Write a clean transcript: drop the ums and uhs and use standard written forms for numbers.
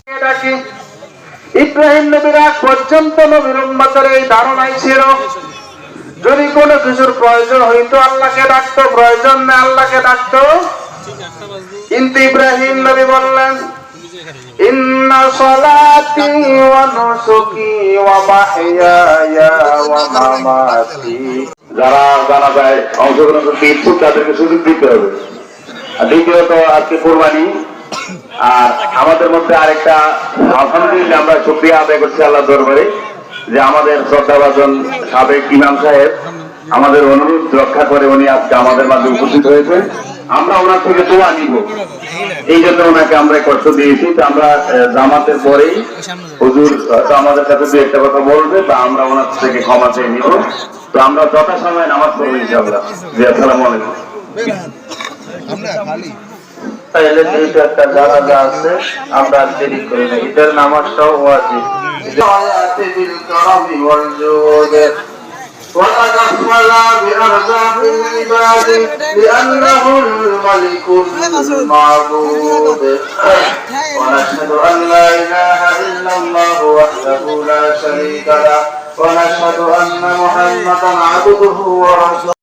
ডাকি। ইব্রাহিম নবীর আগ পর্যন্ত নবীর উম্মতের এই ধারণাই ছিল, যদি কোনো কিছুর প্রয়োজন হইতো আল্লাহকে ডাকতো, প্রয়োজন নেই আল্লাহকে ডাকতো। কিন্তু ইব্রাহিম নবী বললেন, ইন্না সালাতি ওয়া নুসুকি ওয়া মাহইয়ায়া ওয়া মামাতি। যারা জানাজায় অংশগ্রহণ করতে ইচ্ছুক তাদেরকে সুযোগ দিতে হবে। আর দ্বিতীয়ত আজকে কোরবানি, আর আমাদের মধ্যে আরেকটা আলহামদুলিল্লাহ আমরা শুকরিয়া আদায় করছি আল্লাহ দরবারে যে আমাদের শ্রদ্ধাভাজন সাবেক ইমাম সাহেব আমাদের অনুরোধ রক্ষা করে উনি আজকে আমাদের মাঝে উপস্থিত হয়েছে। আমরা ওনার থেকে দোয়া নিব, এই জন্য ওনাকে আমরা কষ্ট দিয়েছি। তো আমরা জামাতের পরেই হুজুর হয়তো আমাদের কাছে দু একটা কথা বলবে বা আমরা ওনার থেকে ক্ষমা চেয়ে নিব। তো আমরা যথাসময়ে নামাজ পড়বো ইনশাআল্লাহ। জি, আসসালামু আলাইকুম। তাহলে যেটা একটা জানাজা আছে আমরা দেরি করি না, এটার নামাজটাও ওয়াজিব। আয়াতিল কারামি ওয়াল জুদ وتكفل بأرزاق العباد لأنه الملك المعبود ونشهد أن لا إله إلا الله وحده لا شريك له ونشهد أن محمدا عبده ورسوله